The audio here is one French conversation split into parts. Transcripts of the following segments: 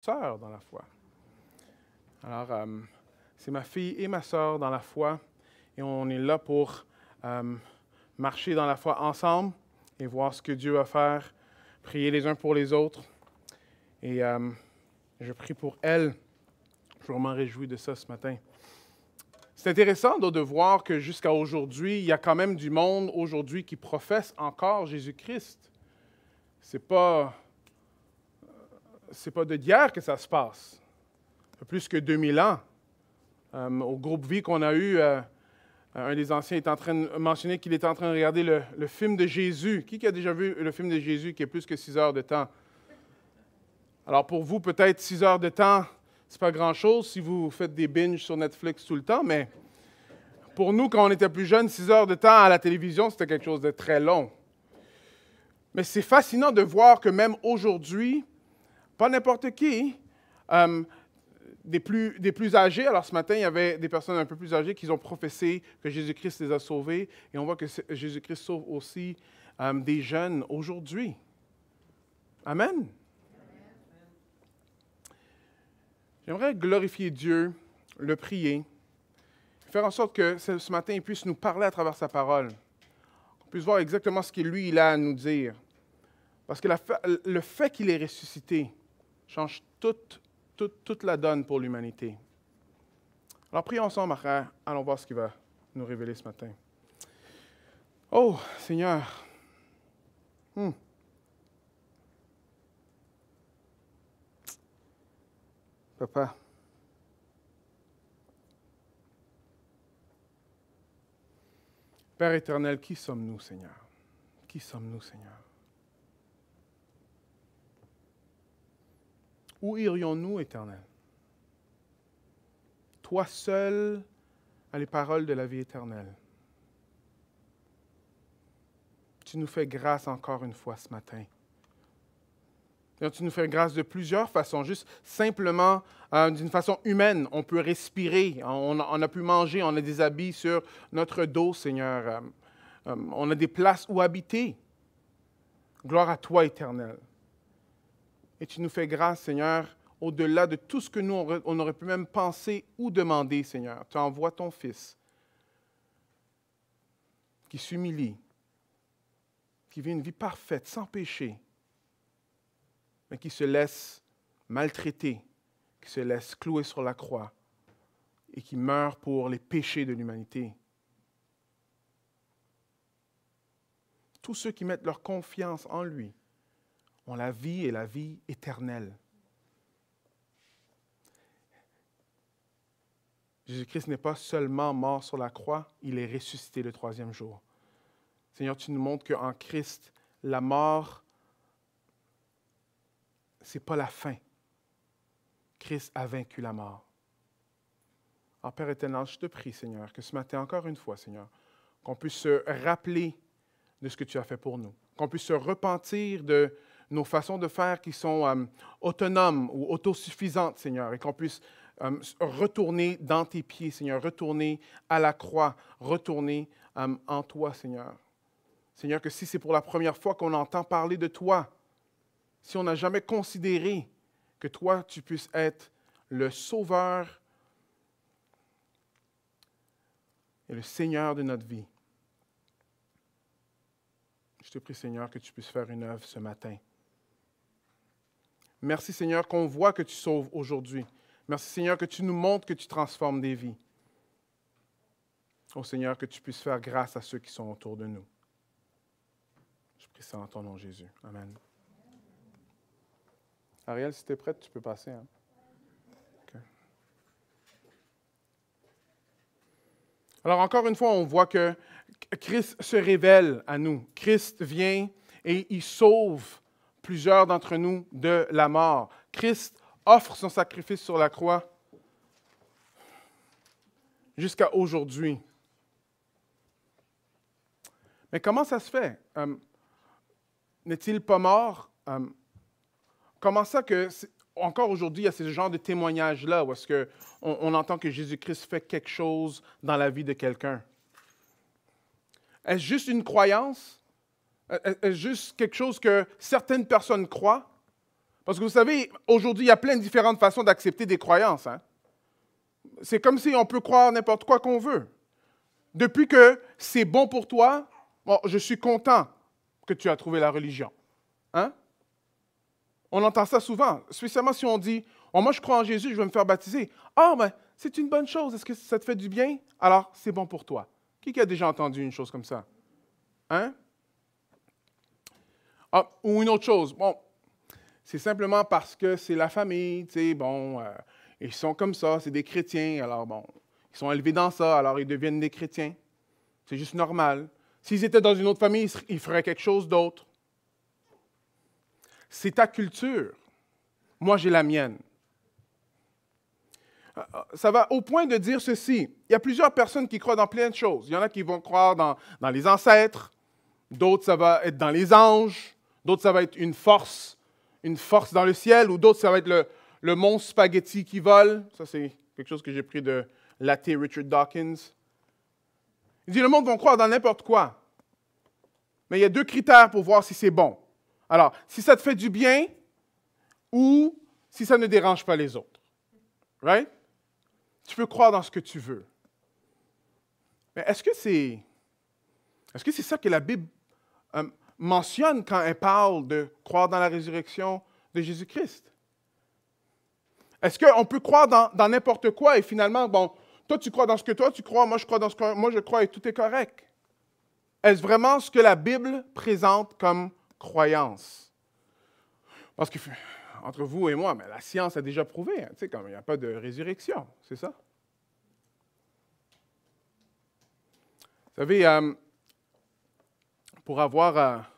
sœurs dans la foi. Alors, c'est ma fille et ma sœur dans la foi et on est là pour marcher dans la foi ensemble et voir ce que Dieu va faire, prier les uns pour les autres. Et je prie pour elle. Je m'en réjouis de ça ce matin. C'est intéressant de voir que jusqu'à aujourd'hui, il y a quand même du monde aujourd'hui qui professe encore Jésus-Christ. C'est pas de d'hier que ça se passe. Ça fait plus que 2000 ans. Au groupe Vie qu'on a eu, un des anciens est en train de mentionner qu'il est en train de regarder le film de Jésus. Qui a déjà vu le film de Jésus qui est plus que 6 heures de temps? Alors pour vous, peut-être 6 heures de temps, c'est pas grand-chose si vous faites des binges sur Netflix tout le temps, mais pour nous, quand on était plus jeunes, 6 heures de temps à la télévision, c'était quelque chose de très long. Mais c'est fascinant de voir que même aujourd'hui, pas n'importe qui, des plus âgés, alors ce matin, il y avait des personnes un peu plus âgées qui ont professé que Jésus-Christ les a sauvés, et on voit que Jésus-Christ sauve aussi des jeunes aujourd'hui. Amen. J'aimerais glorifier Dieu, le prier, faire en sorte que ce matin, il puisse nous parler à travers sa parole, qu'on puisse voir exactement ce que lui, il a à nous dire. Parce que le fait qu'il est ressuscité change toute la donne pour l'humanité. Alors, prions ensemble, frère. Allons voir ce qu'il va nous révéler ce matin. Oh, Seigneur. Papa. Père éternel, qui sommes-nous, Seigneur? Qui sommes-nous, Seigneur? Où irions-nous, Éternel? Toi seul as les paroles de la vie éternelle. Tu nous fais grâce encore une fois ce matin. Tu nous fais grâce de plusieurs façons, juste simplement d'une façon humaine. On peut respirer, on a pu manger, on a des habits sur notre dos, Seigneur. On a des places où habiter. Gloire à toi, Éternel. Et tu nous fais grâce, Seigneur, au-delà de tout ce que nous, on aurait pu même penser ou demander, Seigneur. Tu envoies ton Fils qui s'humilie, qui vit une vie parfaite, sans péché, mais qui se laisse maltraiter, qui se laisse clouer sur la croix et qui meurt pour les péchés de l'humanité. Tous ceux qui mettent leur confiance en lui ont la vie et la vie éternelle. Jésus-Christ n'est pas seulement mort sur la croix, il est ressuscité le 3e jour. Seigneur, tu nous montres qu'en Christ, la mort, ce n'est pas la fin. Christ a vaincu la mort. Alors, Père éternel, je te prie, Seigneur, que ce matin, encore une fois, Seigneur, qu'on puisse se rappeler de ce que tu as fait pour nous, qu'on puisse se repentir de nos façons de faire qui sont autonomes ou autosuffisantes, Seigneur, et qu'on puisse retourner dans tes pieds, Seigneur, retourner à la croix, retourner en toi, Seigneur. Seigneur, que si c'est pour la première fois qu'on entend parler de toi, si on n'a jamais considéré que toi, tu puisses être le Sauveur et le Seigneur de notre vie, je te prie, Seigneur, que tu puisses faire une œuvre ce matin. Merci, Seigneur, qu'on voit que tu sauves aujourd'hui. Merci, Seigneur, que tu nous montres que tu transformes des vies. Oh, Seigneur, que tu puisses faire grâce à ceux qui sont autour de nous. Je prie ça en ton nom, Jésus. Amen. Ariel, si tu es prête, tu peux passer. Hein? Okay. Alors, encore une fois, on voit que Christ se révèle à nous. Christ vient et il sauve plusieurs d'entre nous de la mort. Christ offre son sacrifice sur la croix jusqu'à aujourd'hui. Mais comment ça se fait? N'est-il pas mort? Comment ça que, encore aujourd'hui, il y a ce genre de témoignage-là où est-ce qu'on entend que Jésus-Christ fait quelque chose dans la vie de quelqu'un? Est-ce juste une croyance? Est-ce juste quelque chose que certaines personnes croient? Parce que vous savez, aujourd'hui, il y a plein de différentes façons d'accepter des croyances. Hein? C'est comme si on peut croire n'importe quoi qu'on veut. Depuis que c'est bon pour toi, bon, je suis content que tu as trouvé la religion. Hein? On entend ça souvent, spécialement si on dit « Oh, moi, je crois en Jésus, je vais me faire baptiser. » Ah, mais c'est une bonne chose. Est-ce que ça te fait du bien? Alors, c'est bon pour toi. Qui a déjà entendu une chose comme ça? Hein? Ah, ou une autre chose. Bon, c'est simplement parce que c'est la famille, tu sais, bon, ils sont comme ça, c'est des chrétiens, alors bon, ils sont élevés dans ça, alors ils deviennent des chrétiens. C'est juste normal. S'ils étaient dans une autre famille, ils feraient quelque chose d'autre. C'est ta culture. Moi, j'ai la mienne. Ça va au point de dire ceci. Il y a plusieurs personnes qui croient dans plein de choses. Il y en a qui vont croire dans les ancêtres, d'autres, ça va être dans les anges, d'autres, ça va être une force dans le ciel, ou d'autres, ça va être le monstre spaghetti qui vole. Ça, c'est quelque chose que j'ai pris de l'athée Richard Dawkins. Il dit, le monde va croire dans n'importe quoi. Mais il y a 2 critères pour voir si c'est bon. Alors, si ça te fait du bien ou si ça ne dérange pas les autres. Right? Tu peux croire dans ce que tu veux. Mais est-ce que c'est ça que la Bible mentionne quand elle parle de croire dans la résurrection de Jésus-Christ? Est-ce qu'on peut croire dans n'importe quoi et finalement, bon, toi tu crois dans ce que toi tu crois, moi je crois dans ce que moi je crois et tout est correct? Est-ce vraiment ce que la Bible présente comme croyance? Parce que, entre vous et moi, mais la science a déjà prouvé, hein, tu sais, comme il n'y a pas de résurrection, c'est ça? Vous savez, pour avoir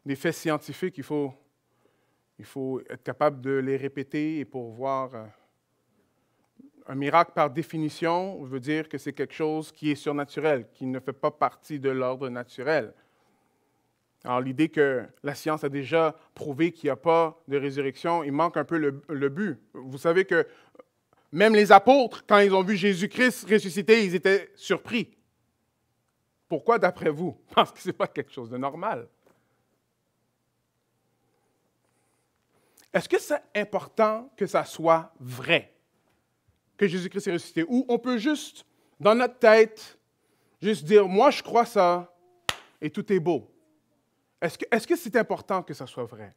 des faits scientifiques, il faut être capable de les répéter et pour voir un miracle par définition veut dire que c'est quelque chose qui est surnaturel, qui ne fait pas partie de l'ordre naturel. Alors l'idée que la science a déjà prouvé qu'il n'y a pas de résurrection, il manque un peu le but. Vous savez que même les apôtres, quand ils ont vu Jésus-Christ ressuscité, ils étaient surpris. Pourquoi d'après vous? Parce que ce n'est pas quelque chose de normal. Est-ce que c'est important que ça soit vrai, que Jésus-Christ est ressuscité? Ou on peut juste, dans notre tête, juste dire, moi je crois ça, et tout est beau. Est-ce que c'est important que ça soit vrai?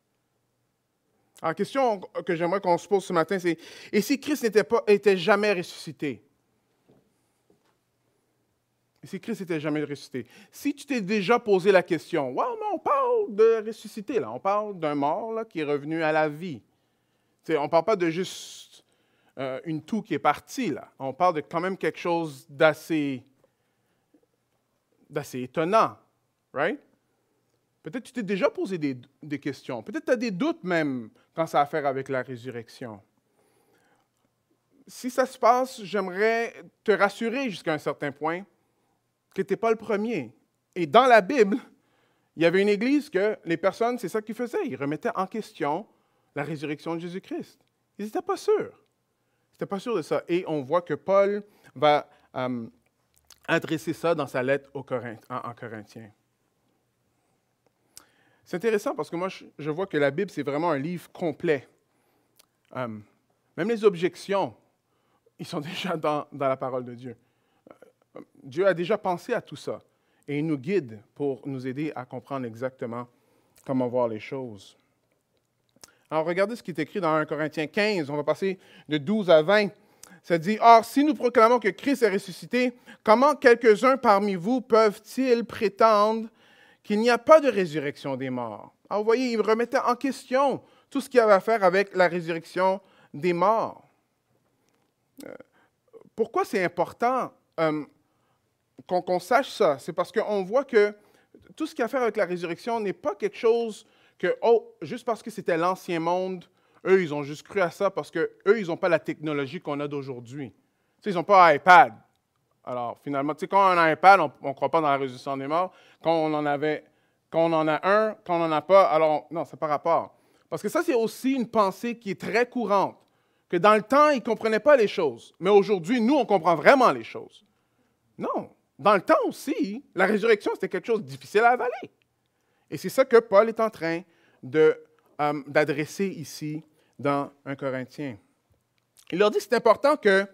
Alors, la question que j'aimerais qu'on se pose ce matin, c'est, et si Christ n'était jamais ressuscité? Et si Christ n'était jamais ressuscité? Si tu t'es déjà posé la question, wow, mais on parle de ressuscité, là. On parle d'un mort là, qui est revenu à la vie. On ne parle pas de juste une toux qui est partie, là. On parle de quand même quelque chose d'assez étonnant, right? Peut-être que tu t'es déjà posé des questions. Peut-être que tu as des doutes même quand ça a à faire avec la résurrection. Si ça se passe, j'aimerais te rassurer jusqu'à un certain point que tu n'es pas le premier. Et dans la Bible, il y avait une église que les personnes, c'est ça qu'ils faisaient. Ils remettaient en question la résurrection de Jésus-Christ. Ils n'étaient pas sûrs. Ils n'étaient pas sûrs de ça. Et on voit que Paul va adresser ça dans sa lettre en Corinthiens. C'est intéressant parce que moi, je vois que la Bible, c'est vraiment un livre complet. Même les objections, ils sont déjà dans la parole de Dieu. Dieu a déjà pensé à tout ça et il nous guide pour nous aider à comprendre exactement comment voir les choses. Alors, regardez ce qui est écrit dans 1 Corinthiens 15. On va passer de 12 à 20. Ça dit, « Or, si nous proclamons que Christ est ressuscité, comment quelques-uns parmi vous peuvent-ils prétendre qu'il n'y a pas de résurrection des morts? » Alors, vous voyez, il remettait en question tout ce qui avait à faire avec la résurrection des morts. Pourquoi c'est important qu'on sache ça? C'est parce qu'on voit que tout ce qui a à faire avec la résurrection n'est pas quelque chose que, juste parce que c'était l'ancien monde, eux, ils ont juste cru à ça parce qu'eux, ils n'ont pas la technologie qu'on a d'aujourd'hui. Tu sais, ils n'ont pas un iPad. Alors, finalement, tu sais, quand on a un iPad, on ne croit pas dans la résurrection des morts. Quand on en a un, quand on n'en a pas, alors, non, ça n'a pas rapport. Parce que ça, c'est aussi une pensée qui est très courante, que dans le temps, ils ne comprenaient pas les choses. Mais aujourd'hui, nous, on comprend vraiment les choses. Non. Dans le temps aussi, la résurrection, c'était quelque chose de difficile à avaler. Et c'est ça que Paul est en train d'adresser ici dans 1 Corinthiens. Il leur dit que c'est important que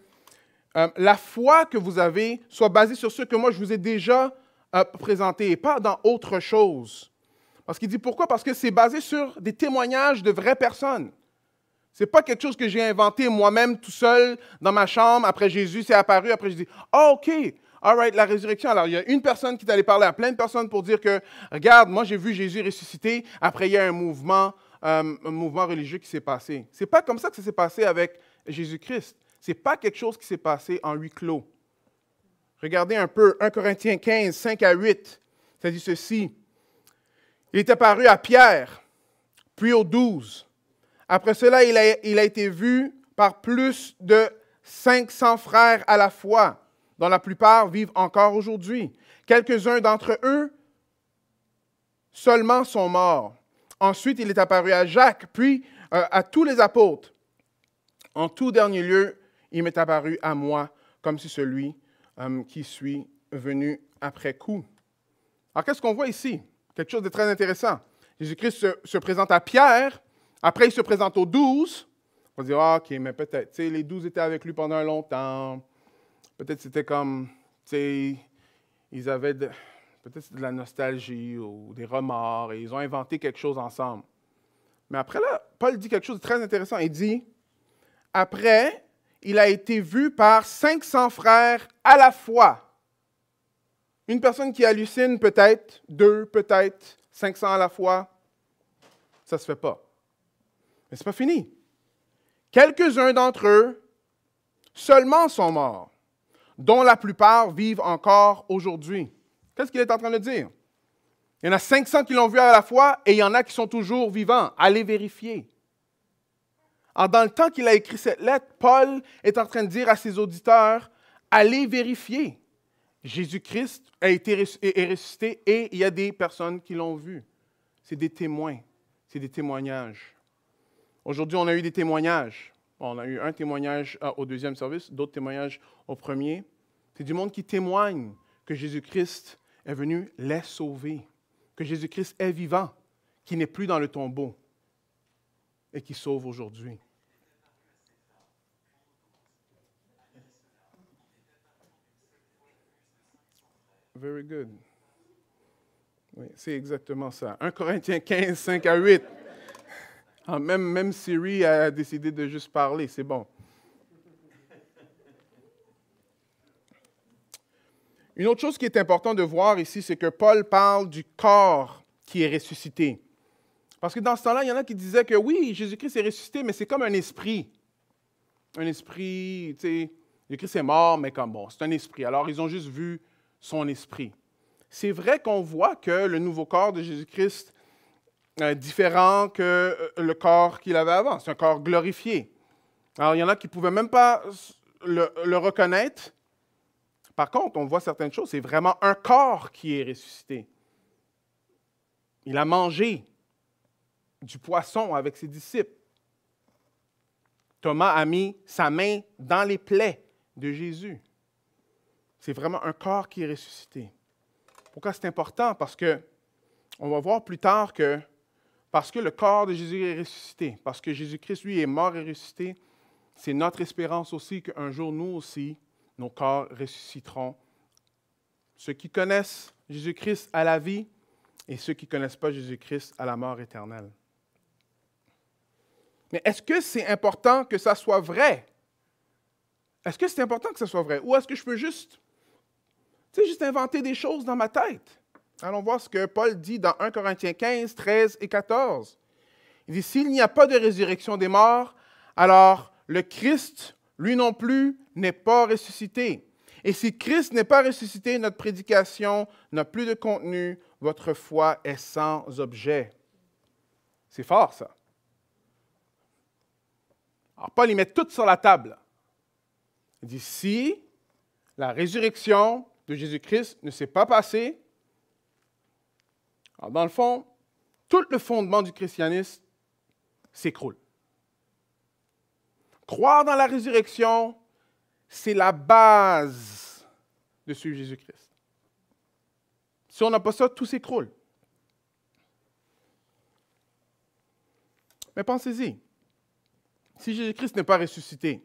la foi que vous avez soit basée sur ce que moi je vous ai déjà présenté et pas dans autre chose. Parce qu'il dit pourquoi? Parce que c'est basé sur des témoignages de vraies personnes. Ce n'est pas quelque chose que j'ai inventé moi-même tout seul dans ma chambre. Après Jésus s'est apparu. Après je dis, ah OK, all right, la résurrection. Alors il y a une personne qui est allée parler à plein de personnes pour dire que, regarde, moi j'ai vu Jésus ressusciter. Après il y a un mouvement religieux qui s'est passé. Ce n'est pas comme ça que ça s'est passé avec Jésus-Christ. Ce n'est pas quelque chose qui s'est passé en huis clos. Regardez un peu 1 Corinthiens 15, 5 à 8. Ça dit ceci. Il est apparu à Pierre, puis aux 12. Après cela, il a été vu par plus de 500 frères à la fois, dont la plupart vivent encore aujourd'hui. Quelques-uns d'entre eux seulement sont morts. Ensuite, il est apparu à Jacques, puis à tous les apôtres. En tout dernier lieu, il m'est apparu à moi, comme si celui qui suis venu après coup. Alors, qu'est-ce qu'on voit ici? Quelque chose de très intéressant. Jésus-Christ se présente à Pierre, après il se présente aux 12. On va dire, ah, OK, mais peut-être, les 12 étaient avec lui pendant longtemps. Peut-être c'était comme, ils avaient peut-être de la nostalgie ou des remords et ils ont inventé quelque chose ensemble. Mais après là, Paul dit quelque chose de très intéressant. Il dit, après, il a été vu par 500 frères à la fois. Une personne qui hallucine peut-être, 2 peut-être, 500 à la fois, ça ne se fait pas. Mais ce n'est pas fini. Quelques-uns d'entre eux seulement sont morts, dont la plupart vivent encore aujourd'hui. Qu'est-ce qu'il est en train de dire? Il y en a 500 qui l'ont vu à la fois et il y en a qui sont toujours vivants. Allez vérifier. Alors, dans le temps qu'il a écrit cette lettre, Paul est en train de dire à ses auditeurs, allez vérifier. Jésus-Christ est ressuscité et il y a des personnes qui l'ont vu. C'est des témoins, c'est des témoignages. Aujourd'hui, on a eu des témoignages. On a eu un témoignage au deuxième service, d'autres témoignages au premier. C'est du monde qui témoigne que Jésus-Christ est venu les sauver, que Jésus-Christ est vivant, qui n'est plus dans le tombeau et qui sauve aujourd'hui. Very good. Oui, c'est exactement ça. 1 Corinthiens 15, 5 à 8. Ah, même Siri a décidé de juste parler, c'est bon. Une autre chose qui est importante de voir ici, c'est que Paul parle du corps qui est ressuscité. Parce que dans ce temps-là, il y en a qui disaient que oui, Jésus-Christ est ressuscité, mais c'est comme un esprit. Un esprit, tu sais, Jésus-Christ est mort, mais comme bon, c'est un esprit. Alors, ils ont juste vu son esprit. C'est vrai qu'on voit que le nouveau corps de Jésus-Christ est différent que le corps qu'il avait avant. C'est un corps glorifié. Alors, il y en a qui ne pouvaient même pas le reconnaître. Par contre, on voit certaines choses. C'est vraiment un corps qui est ressuscité. Il a mangé du poisson avec ses disciples. Thomas a mis sa main dans les plaies de Jésus. C'est vraiment un corps qui est ressuscité. Pourquoi c'est important? Parce que on va voir plus tard que parce que le corps de Jésus est ressuscité, parce que Jésus-Christ, lui, est mort et ressuscité, c'est notre espérance aussi qu'un jour, nous aussi, nos corps ressusciteront. Ceux qui connaissent Jésus-Christ à la vie et ceux qui ne connaissent pas Jésus-Christ à la mort éternelle. Mais est-ce que c'est important que ça soit vrai? Est-ce que c'est important que ça soit vrai? Ou est-ce que je peux juste inventer des choses dans ma tête? Allons voir ce que Paul dit dans 1 Corinthiens 15, 13 et 14. Il dit, s'il n'y a pas de résurrection des morts, alors le Christ, lui non plus, n'est pas ressuscité. Et si Christ n'est pas ressuscité, notre prédication n'a plus de contenu, votre foi est sans objet. C'est fort, ça. Alors, Paul, il met tout sur la table. Il dit, si la résurrection de Jésus-Christ ne s'est pas passée, alors dans le fond, tout le fondement du christianisme s'écroule. Croire dans la résurrection, c'est la base de suivre Jésus-Christ. Si on n'a pas ça, tout s'écroule. Mais pensez-y. Si Jésus-Christ n'est pas ressuscité,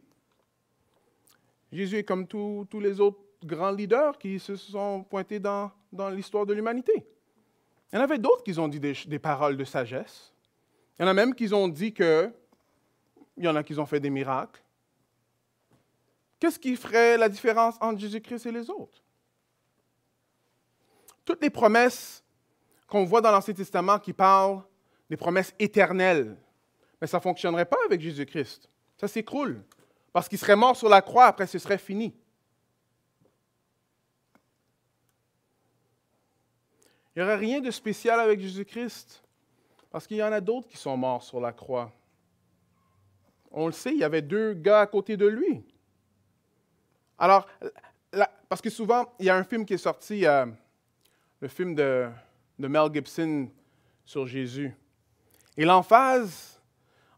Jésus est comme tous les autres grands leaders qui se sont pointés dans l'histoire de l'humanité. Il y en avait d'autres qui ont dit des paroles de sagesse. Il y en a même qui ont dit que, il y en a qui ont fait des miracles. Qu'est-ce qui ferait la différence entre Jésus-Christ et les autres? Toutes les promesses qu'on voit dans l'Ancien Testament qui parlent des promesses éternelles, mais ça ne fonctionnerait pas avec Jésus-Christ. Ça s'écroule. Parce qu'il serait mort sur la croix, après ce serait fini. Il n'y aurait rien de spécial avec Jésus-Christ, parce qu'il y en a d'autres qui sont morts sur la croix. On le sait, il y avait 2 gars à côté de lui. Alors, parce que souvent, il y a un film qui est sorti, le film de Mel Gibson sur Jésus. Et l'emphase,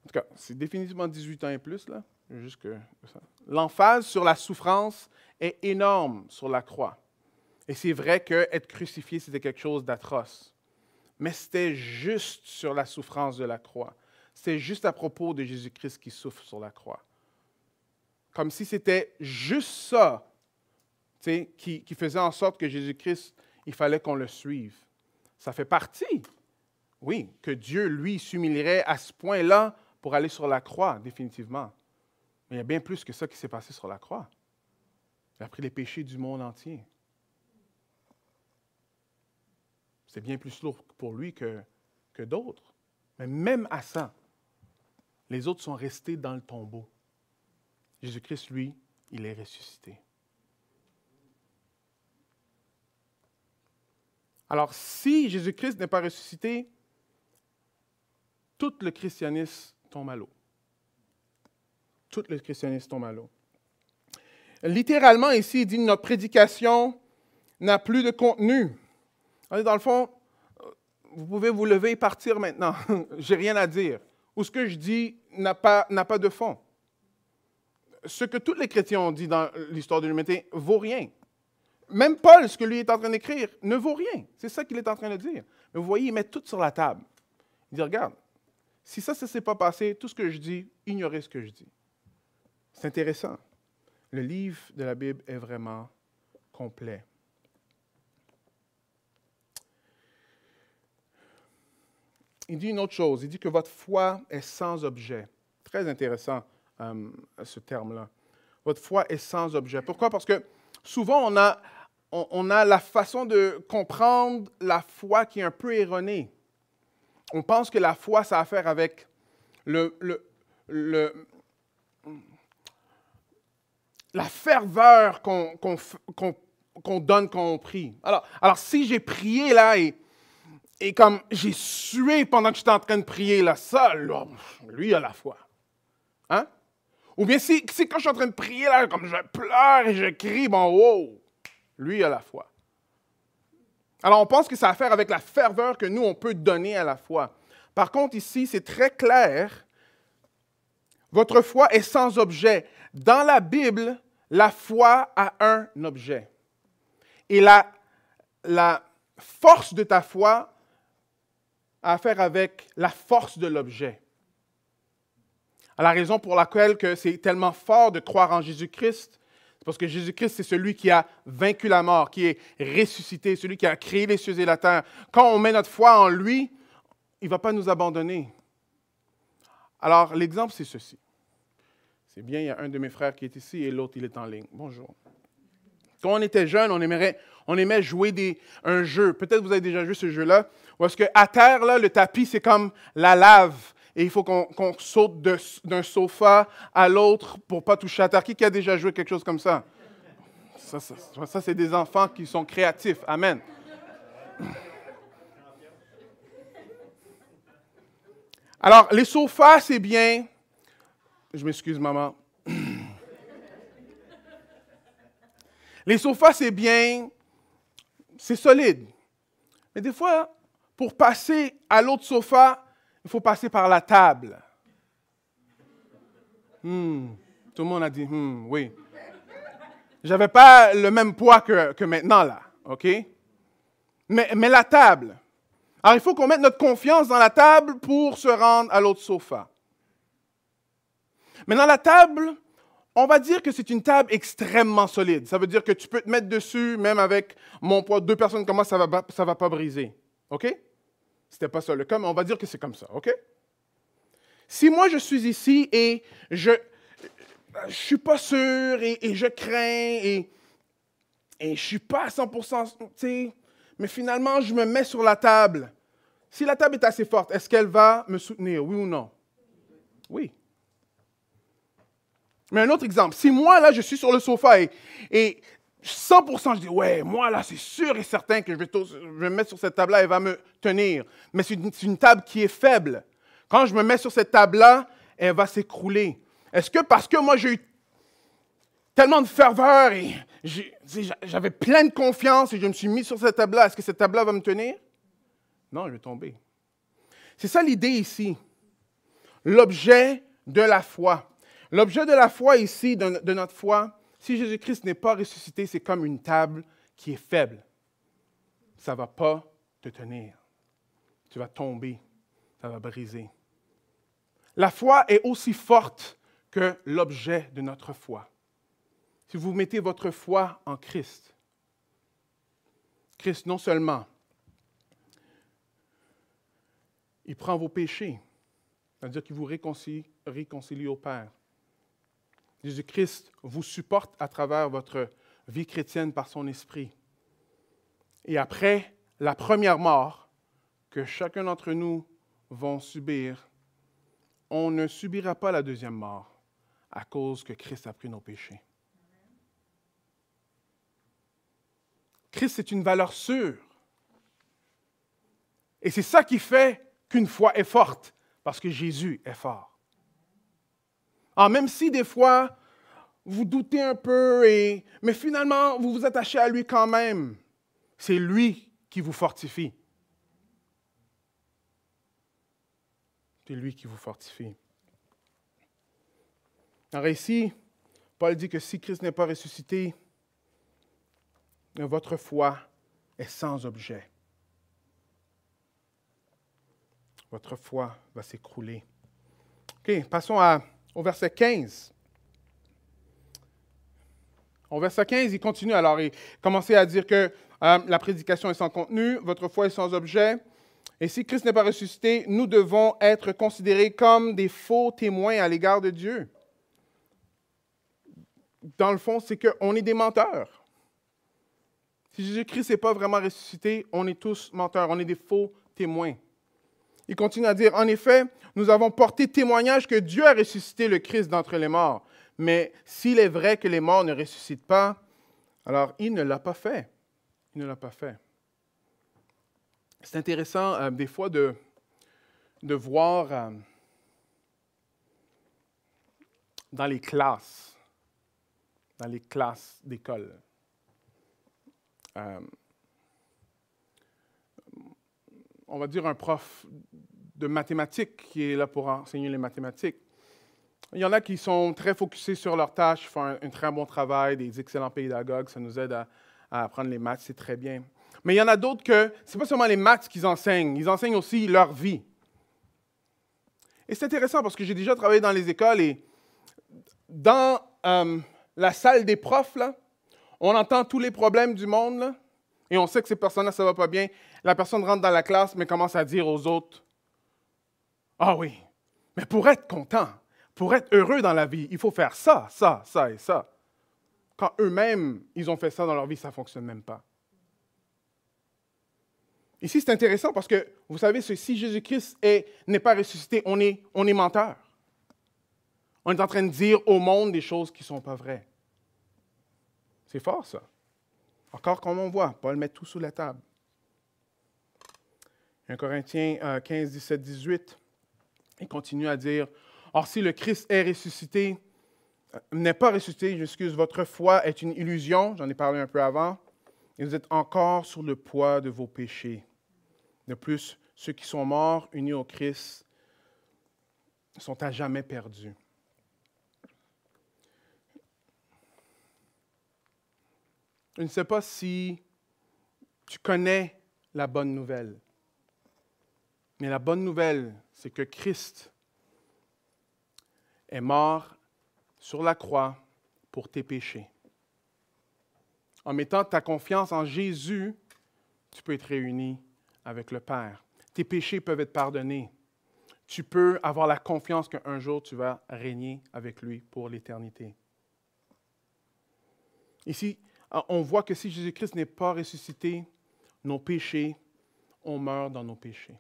en tout cas, c'est définitivement 18 ans et plus, là. Juste que ça. L'emphase sur la souffrance est énorme sur la croix. Et c'est vrai qu'être crucifié, c'était quelque chose d'atroce. Mais c'était juste sur la souffrance de la croix. C'était juste à propos de Jésus-Christ qui souffre sur la croix. Comme si c'était juste ça, qui faisait en sorte que Jésus-Christ, il fallait qu'on le suive. Ça fait partie, oui, que Dieu, lui, s'humilierait à ce point-là pour aller sur la croix, définitivement. Mais il y a bien plus que ça qui s'est passé sur la croix. Il a pris les péchés du monde entier. C'est bien plus lourd pour lui que d'autres. Mais même à ça, les autres sont restés dans le tombeau. Jésus-Christ, lui, il est ressuscité. Alors, si Jésus-Christ n'est pas ressuscité, tout le christianisme tombe à l'eau. Tout le christianisme tombe à l'eau. Littéralement, ici, il dit « Notre prédication n'a plus de contenu ». Dans le fond, vous pouvez vous lever et partir maintenant. Je n'ai rien à dire. Ou ce que je dis n'a pas de fond. Ce que tous les chrétiens ont dit dans l'histoire de l'humanité vaut rien. Même Paul, ce que lui est en train d'écrire, ne vaut rien. C'est ça qu'il est en train de dire. Mais vous voyez, il met tout sur la table. Il dit, regarde, si ça ne s'est pas passé, tout ce que je dis, ignorez ce que je dis. C'est intéressant. Le livre de la Bible est vraiment complet. Il dit une autre chose. Il dit que votre foi est sans objet. Très intéressant, ce terme-là. Votre foi est sans objet. Pourquoi? Parce que souvent, on a la façon de comprendre la foi qui est un peu erronée. On pense que la foi, ça a à faire avec la ferveur qu'on donne quand on prie. Alors si j'ai prié là et comme j'ai sué pendant que j'étais en train de prier là, ça, là, lui, il a la foi. Hein? Ou bien si quand je suis en train de prier là, comme je pleure et je crie, bon, wow, lui, il a la foi. Alors on pense que ça a à faire avec la ferveur que nous, on peut donner à la foi. Par contre, ici, c'est très clair. Votre foi est sans objet. Dans la Bible, la foi a un objet. Et la force de ta foi a à faire avec la force de l'objet. La raison pour laquelle que c'est tellement fort de croire en Jésus-Christ, c'est parce que Jésus-Christ, c'est celui qui a vaincu la mort, qui est ressuscité, celui qui a créé les cieux et la terre. Quand on met notre foi en lui, il ne va pas nous abandonner. Alors, l'exemple, c'est ceci. C'est bien, il y a un de mes frères qui est ici et l'autre, il est en ligne. Bonjour. Quand on était jeune, on aimait jouer un jeu. Peut-être vous avez déjà joué ce jeu-là. Où est-ce qu'à terre, là, le tapis, c'est comme la lave. Et il faut qu'on saute d'un sofa à l'autre pour ne pas toucher à terre. Qui a déjà joué quelque chose comme ça? Ça, c'est des enfants qui sont créatifs. Amen. Alors, les sofas, c'est bien. Je m'excuse, maman. Les sofas, c'est bien. C'est solide. Mais des fois, pour passer à l'autre sofa, il faut passer par la table. Tout le monde a dit, oui. Je n'avais pas le même poids que maintenant, là, OK? Mais la table. Alors, il faut qu'on mette notre confiance dans la table pour se rendre à l'autre sofa. Maintenant, la table, on va dire que c'est une table extrêmement solide. Ça veut dire que tu peux te mettre dessus, même avec mon poids, 2 personnes comme moi, ça va pas briser. OK? C'était pas ça le cas, mais on va dire que c'est comme ça. OK? Si moi, je suis ici et je suis pas sûr et je crains et je suis pas à 100%, tu sais, mais finalement, je me mets sur la table. Si la table est assez forte, est-ce qu'elle va me soutenir, oui ou non? Oui. Mais un autre exemple, si moi, là, je suis sur le sofa et 100%, je dis, ouais, moi, là, c'est sûr et certain que je vais me mettre sur cette table-là, elle va me tenir. Mais c'est une table qui est faible. Quand je me mets sur cette table-là, elle va s'écrouler. Est-ce que parce que moi, j'ai eu tellement de ferveur et j'avais plein de confiance et je me suis mis sur cette table-là, est-ce que cette table-là va me tenir? Non, je vais tomber. C'est ça l'idée ici. L'objet de la foi. L'objet de la foi ici, de notre foi, si Jésus-Christ n'est pas ressuscité, c'est comme une table qui est faible. Ça ne va pas te tenir. Tu vas tomber. Ça va briser. La foi est aussi forte que l'objet de notre foi. Si vous mettez votre foi en Christ, Christ non seulement, il prend vos péchés, c'est-à-dire qu'il vous réconcilie au Père. Jésus-Christ vous supporte à travers votre vie chrétienne par son esprit. Et après la première mort que chacun d'entre nous vont subir, on ne subira pas la deuxième mort à cause que Christ a pris nos péchés. Christ, c'est une valeur sûre. Et c'est ça qui fait qu'une foi est forte, parce que Jésus est fort. Alors, même si des fois, vous doutez un peu, mais finalement, vous vous attachez à lui quand même, c'est lui qui vous fortifie. C'est lui qui vous fortifie. Alors ici, Paul dit que si Christ n'est pas ressuscité, votre foi est sans objet. Votre foi va s'écrouler. OK, passons au verset 15. Au verset 15, il continue alors et commençait à dire que la prédication est sans contenu, votre foi est sans objet. Et si Christ n'est pas ressuscité, nous devons être considérés comme des faux témoins à l'égard de Dieu. Dans le fond, c'est qu'on est des menteurs. Si Jésus-Christ n'est pas vraiment ressuscité, on est tous menteurs, on est des faux témoins. Il continue à dire, en effet, nous avons porté témoignage que Dieu a ressuscité le Christ d'entre les morts. Mais s'il est vrai que les morts ne ressuscitent pas, alors il ne l'a pas fait. Il ne l'a pas fait. C'est intéressant des fois de voir dans les classes d'école, on va dire un prof de mathématiques qui est là pour enseigner les mathématiques. Il y en a qui sont très focusés sur leurs tâches, font un très bon travail, des excellents pédagogues, ça nous aide à apprendre les maths, c'est très bien. Mais il y en a d'autres que ce n'est pas seulement les maths qu'ils enseignent, ils enseignent aussi leur vie. Et c'est intéressant parce que j'ai déjà travaillé dans les écoles et dans la salle des profs, là, on entend tous les problèmes du monde là, et on sait que ces personnes-là, ça ne va pas bien. La personne rentre dans la classe mais commence à dire aux autres, « Ah oui, mais pour être content, pour être heureux dans la vie, il faut faire ça, ça, ça et ça. » Quand eux-mêmes, ils ont fait ça dans leur vie, ça ne fonctionne même pas. Ici, c'est intéressant parce que, vous savez, si Jésus-Christ n'est pas ressuscité, on est menteur. On est en train de dire au monde des choses qui ne sont pas vraies. C'est fort, ça. Encore comme on voit, Paul met tout sous la table. 1 Corinthiens 15, 17, 18, il continue à dire, « Or, si le Christ est ressuscité, n'est pas ressuscité, j'excuse, votre foi est une illusion, j'en ai parlé un peu avant, et vous êtes encore sous le poids de vos péchés. De plus, ceux qui sont morts, unis au Christ, sont à jamais perdus. » Je ne sais pas si tu connais la bonne nouvelle. Mais la bonne nouvelle, c'est que Christ est mort sur la croix pour tes péchés. En mettant ta confiance en Jésus, tu peux être réuni avec le Père. Tes péchés peuvent être pardonnés. Tu peux avoir la confiance qu'un jour tu vas régner avec lui pour l'éternité. Ici, on voit que si Jésus-Christ n'est pas ressuscité, nos péchés, on meurt dans nos péchés.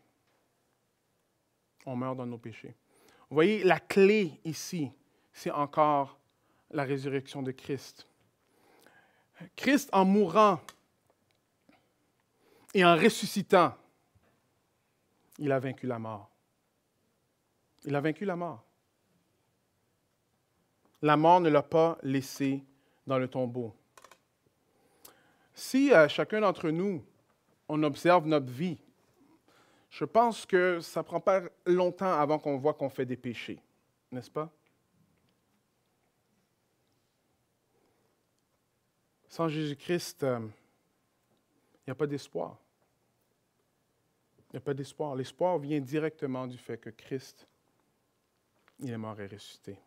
On meurt dans nos péchés. Vous voyez, la clé ici, c'est encore la résurrection de Christ. Christ, en mourant et en ressuscitant, il a vaincu la mort. Il a vaincu la mort. La mort ne l'a pas laissé dans le tombeau. Si chacun d'entre nous, on observe notre vie, je pense que ça ne prend pas longtemps avant qu'on voit qu'on fait des péchés, n'est-ce pas? Sans Jésus-Christ, il n'y a pas d'espoir. Il n'y a pas d'espoir. L'espoir vient directement du fait que Christ, il est mort et ressuscité.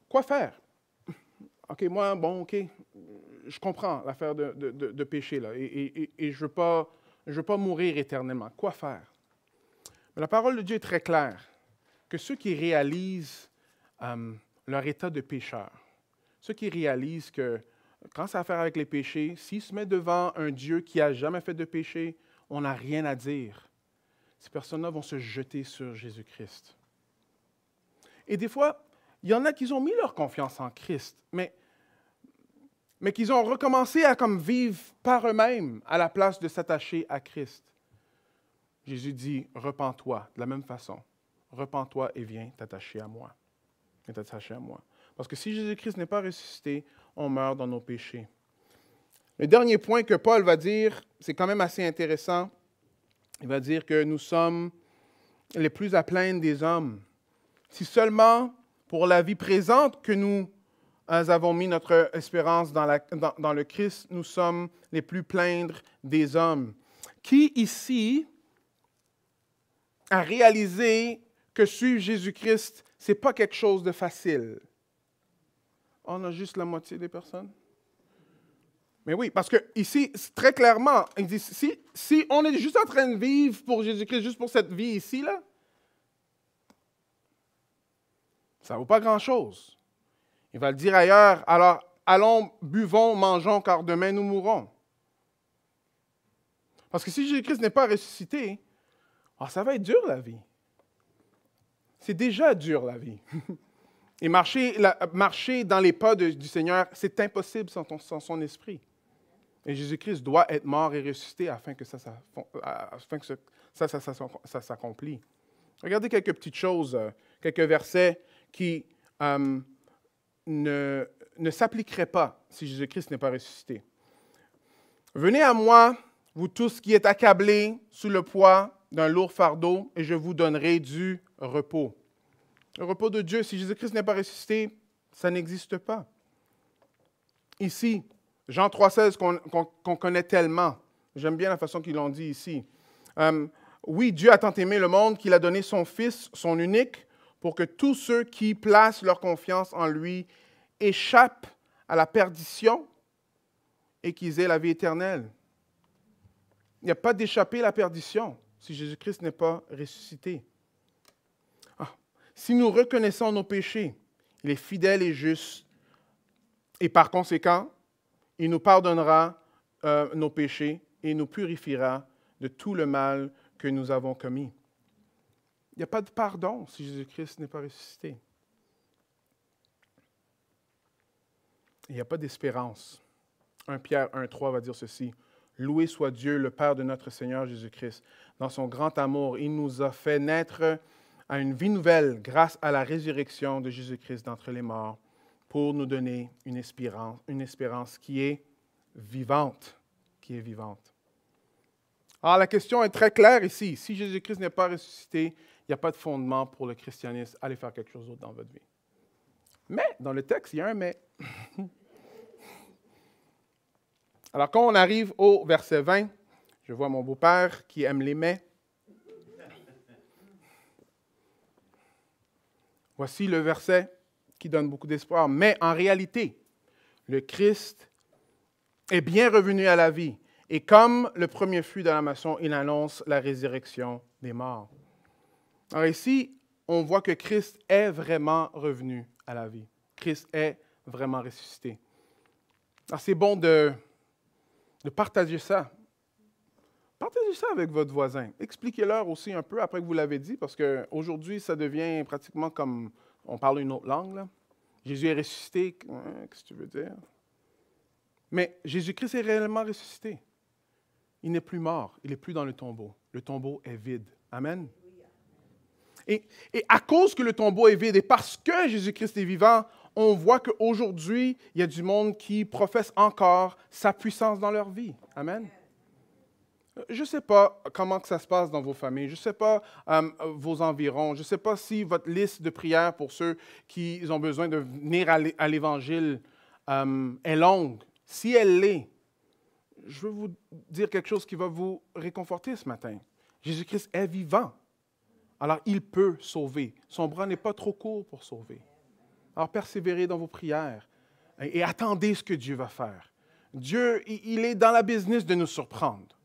Quoi faire? OK, moi, je comprends l'affaire de péché, là, et je ne veux pas mourir éternellement. Quoi faire? Mais la parole de Dieu est très claire, que ceux qui réalisent leur état de pécheur, ceux qui réalisent que quand ça a à faire avec les péchés, s'ils se mettent devant un Dieu qui n'a jamais fait de péché, on n'a rien à dire. Ces personnes-là vont se jeter sur Jésus-Christ. Et des fois, il y en a qui ont mis leur confiance en Christ, mais qu'ils ont recommencé à comme vivre par eux-mêmes à la place de s'attacher à Christ. Jésus dit, repens-toi de la même façon. Repens-toi et viens t'attacher à moi. Viens t'attacher à moi. Parce que si Jésus-Christ n'est pas ressuscité, on meurt dans nos péchés. Le dernier point que Paul va dire, c'est quand même assez intéressant. Il va dire que nous sommes les plus à plaindre des hommes. Si seulement pour la vie présente que nous avons mis notre espérance dans le Christ, nous sommes les plus plaindre des hommes. Qui ici a réalisé que suivre Jésus-Christ, ce n'est pas quelque chose de facile? On a juste la moitié des personnes. Mais oui, parce que ici, très clairement, il dit, si on est juste en train de vivre pour Jésus-Christ, juste pour cette vie ici, là, ça ne vaut pas grand-chose. Il va le dire ailleurs, alors allons, buvons, mangeons, car demain nous mourrons. Parce que si Jésus-Christ n'est pas ressuscité, ça va être dur la vie. C'est déjà dur la vie. Et marcher dans les pas du Seigneur, c'est impossible sans son esprit. Et Jésus-Christ doit être mort et ressuscité afin que ça s'accomplisse. Regardez quelques petites choses, quelques versets qui ne s'appliqueraient pas si Jésus-Christ n'est pas ressuscité. Venez à moi, vous tous qui êtes accablés sous le poids d'un lourd fardeau, et je vous donnerai du repos. Le repos de Dieu, si Jésus-Christ n'est pas ressuscité, ça n'existe pas. Ici, Jean 3,16 qu'on connaît tellement. J'aime bien la façon qu'ils l'ont dit ici. Oui, Dieu a tant aimé le monde qu'il a donné son Fils, son unique, pour que tous ceux qui placent leur confiance en lui échappent à la perdition et qu'ils aient la vie éternelle. Il n'y a pas d'échapper à la perdition si Jésus-Christ n'est pas ressuscité. Si nous reconnaissons nos péchés, il est fidèle et juste, et par conséquent, il nous pardonnera nos péchés et nous purifiera de tout le mal que nous avons commis. Il n'y a pas de pardon si Jésus-Christ n'est pas ressuscité. Il n'y a pas d'espérance. 1 Pierre 1,3 va dire ceci. « Loué soit Dieu, le Père de notre Seigneur Jésus-Christ. Dans son grand amour, il nous a fait naître à une vie nouvelle grâce à la résurrection de Jésus-Christ d'entre les morts pour nous donner une espérance qui est vivante. Alors, la question est très claire ici. Si Jésus-Christ n'est pas ressuscité, il n'y a pas de fondement pour le christianisme. Allez faire quelque chose d'autre dans votre vie. Mais, dans le texte, il y a un mais. Alors, quand on arrive au verset 20, je vois mon beau-père qui aime les mets. Voici le verset qui donne beaucoup d'espoir. Mais en réalité, le Christ est bien revenu à la vie. Et comme le premier fruit de la maçon, il annonce la résurrection des morts. Alors ici, on voit que Christ est vraiment revenu à la vie. Christ est vraiment ressuscité. Alors c'est bon de partager ça. Partagez ça avec votre voisin. Expliquez-leur aussi un peu après que vous l'avez dit, parce qu'aujourd'hui, ça devient pratiquement comme on parle une autre langue. Là. Jésus est ressuscité. Qu'est-ce que tu veux dire? Mais Jésus-Christ est réellement ressuscité. Il n'est plus mort. Il n'est plus dans le tombeau. Le tombeau est vide. Amen. Et à cause que le tombeau est vide et parce que Jésus-Christ est vivant, on voit qu'aujourd'hui, il y a du monde qui professe encore sa puissance dans leur vie. Amen. Je ne sais pas comment que ça se passe dans vos familles, je ne sais pas vos environs, je ne sais pas si votre liste de prières pour ceux qui ont besoin de venir à l'Évangile est longue. Si elle l'est, je veux vous dire quelque chose qui va vous réconforter ce matin. Jésus-Christ est vivant. Alors, il peut sauver. Son bras n'est pas trop court pour sauver. Alors, persévérez dans vos prières et attendez ce que Dieu va faire. Dieu, il est dans la business de nous surprendre.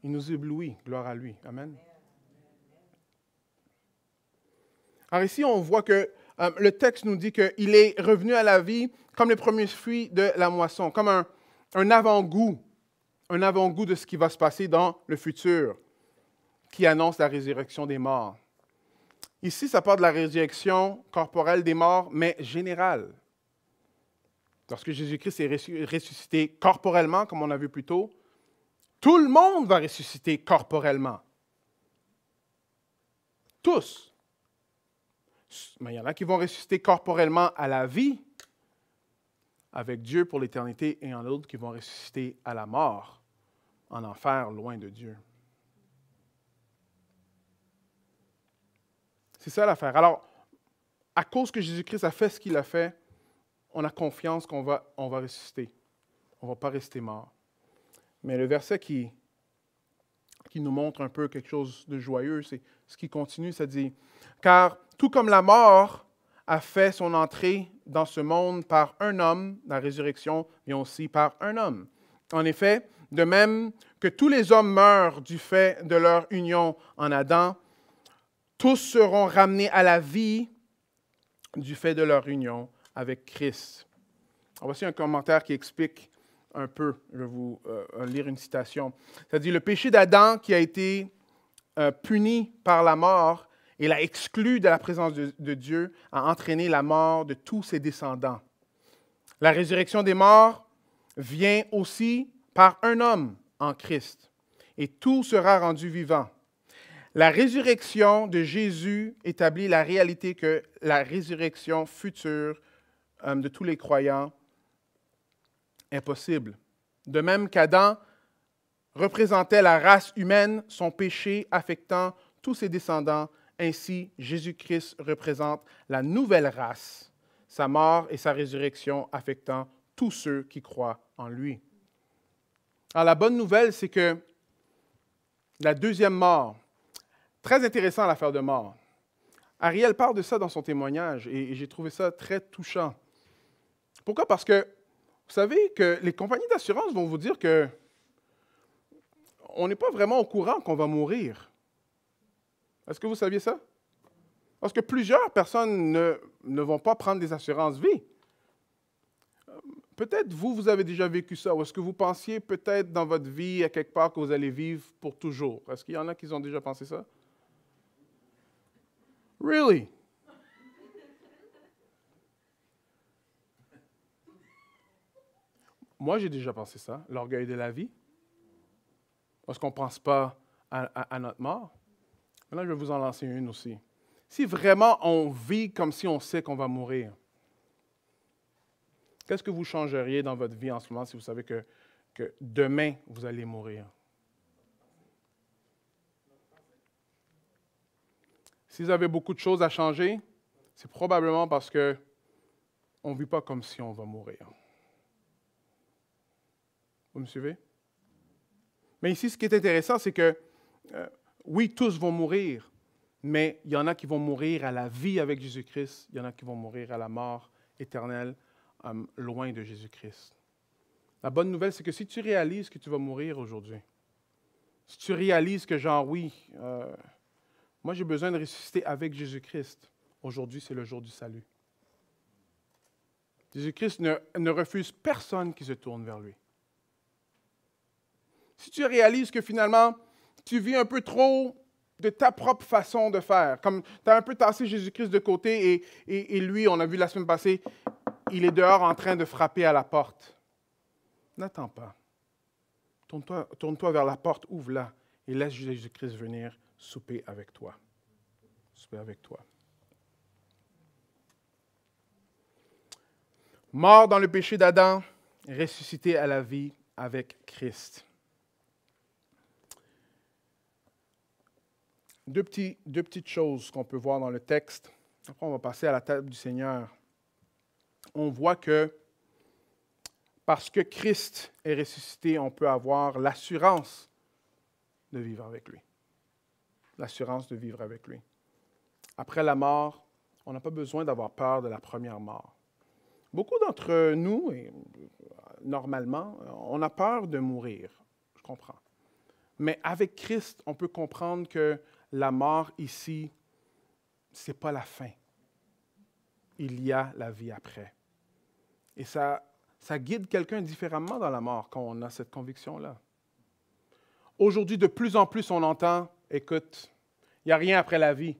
Il nous éblouit. Gloire à lui. Amen. Alors ici, on voit que le texte nous dit qu'il est revenu à la vie comme les premiers fruits de la moisson, comme un avant-goût de ce qui va se passer dans le futur, qui annonce la résurrection des morts. Ici, ça parle de la résurrection corporelle des morts, mais générale. Lorsque Jésus-Christ est ressuscité corporellement, comme on a vu plus tôt, tout le monde va ressusciter corporellement. Tous. Mais il y en a qui vont ressusciter corporellement à la vie, avec Dieu pour l'éternité, et il y en a d'autres qui vont ressusciter à la mort, en enfer, loin de Dieu. C'est ça l'affaire. Alors, à cause que Jésus-Christ a fait ce qu'il a fait, on a confiance qu'on va ressusciter. On ne va pas rester mort. Mais le verset qui nous montre un peu quelque chose de joyeux, c'est ce qui continue, ça dit « Car tout comme la mort a fait son entrée dans ce monde par un homme, la résurrection vient aussi par un homme. En effet, de même que tous les hommes meurent du fait de leur union en Adam, tous seront ramenés à la vie du fait de leur union avec Christ. » Voici un commentaire qui explique un peu. Je vais vous lire une citation. Ça dit « Le péché d'Adam qui a été puni par la mort et l'a exclu de la présence de Dieu a entraîné la mort de tous ses descendants. La résurrection des morts vient aussi par un homme en Christ et tout sera rendu vivant. La résurrection de Jésus établit la réalité que la résurrection future de tous les croyants est possible. De même qu'Adam représentait la race humaine, son péché affectant tous ses descendants, ainsi Jésus-Christ représente la nouvelle race, sa mort et sa résurrection affectant tous ceux qui croient en lui. Alors la bonne nouvelle, c'est que la deuxième mort, très intéressant l'affaire de mort. Ariel parle de ça dans son témoignage et j'ai trouvé ça très touchant. Pourquoi? Parce que vous savez que les compagnies d'assurance vont vous dire que on n'est pas vraiment au courant qu'on va mourir. Est-ce que vous saviez ça? Parce que plusieurs personnes ne vont pas prendre des assurances vie. Peut-être vous avez déjà vécu ça, ou est-ce que vous pensiez peut-être dans votre vie, à quelque part, que vous allez vivre pour toujours? Est-ce qu'il y en a qui ont déjà pensé ça? Really? Moi, j'ai déjà pensé ça, l'orgueil de la vie. Parce qu'on ne pense pas à notre mort. Maintenant, je vais vous en lancer une aussi. Si vraiment on vit comme si on sait qu'on va mourir, qu'est-ce que vous changeriez dans votre vie en ce moment si vous savez que demain, vous allez mourir? Si vous avez beaucoup de choses à changer, c'est probablement parce qu'on ne vit pas comme si on va mourir. Vous me suivez? Mais ici, ce qui est intéressant, c'est que, oui, tous vont mourir, mais il y en a qui vont mourir à la vie avec Jésus-Christ, il y en a qui vont mourir à la mort éternelle, loin de Jésus-Christ. La bonne nouvelle, c'est que si tu réalises que tu vas mourir aujourd'hui, si tu réalises que, genre, oui, moi j'ai besoin de ressusciter avec Jésus-Christ, aujourd'hui c'est le jour du salut. Jésus-Christ ne refuse personne qui se tourne vers lui. Si tu réalises que finalement, tu vis un peu trop de ta propre façon de faire, comme tu as un peu tassé Jésus-Christ de côté et lui, on a vu la semaine passée, il est dehors en train de frapper à la porte. N'attends pas. Tourne-toi vers la porte, ouvre-la et laisse Jésus-Christ venir souper avec toi. Souper avec toi. Mort dans le péché d'Adam, ressuscité à la vie avec Christ. Deux petites choses qu'on peut voir dans le texte. Après, on va passer à la table du Seigneur. On voit que parce que Christ est ressuscité, on peut avoir l'assurance de vivre avec lui. L'assurance de vivre avec lui. Après la mort, on n'a pas besoin d'avoir peur de la première mort. Beaucoup d'entre nous, et normalement, on a peur de mourir. Je comprends. Mais avec Christ, on peut comprendre que la mort ici, ce n'est pas la fin. Il y a la vie après. Et ça guide quelqu'un différemment dans la mort quand on a cette conviction-là. Aujourd'hui, de plus en plus, on entend, écoute, il n'y a rien après la vie.